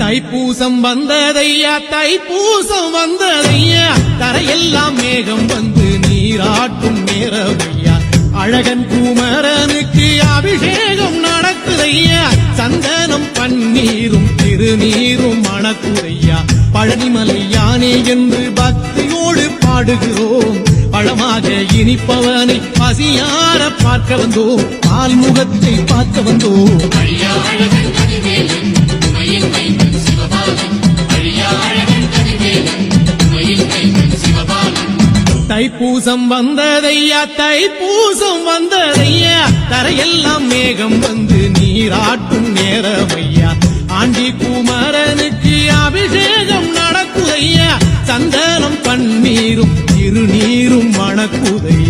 தைப்பூசம் வந்ததையா தைப்பூசம் வந்ததையா தரையெல்லாம் மேகம் வந்து நீராட்டும் நேரவையா அழகன் குமரனுக்கு அபிஷேகம் நடக்குதையா சந்தனம் பன்னீரும் திருநீரும் மணக்குதையா பழனிமலை யானே என்று பக்தியோடு பாடுகிறோம் பழமாக இனிப்பவனை பசியார பார்க்க வந்தோம் ஆல்முகத்தை பார்க்க வந்தோம் தைப்பூசம் வந்ததையா தைப்பூசம் வந்ததையா தரையெல்லாம் மேகம் வந்து நீராட்டும் நேரமையா ஆண்டி குமரனுக்கு அபிஷேகம் நடக்குதையா சந்தனம் பன்னீரும் திருநீரும் மணக்குதையா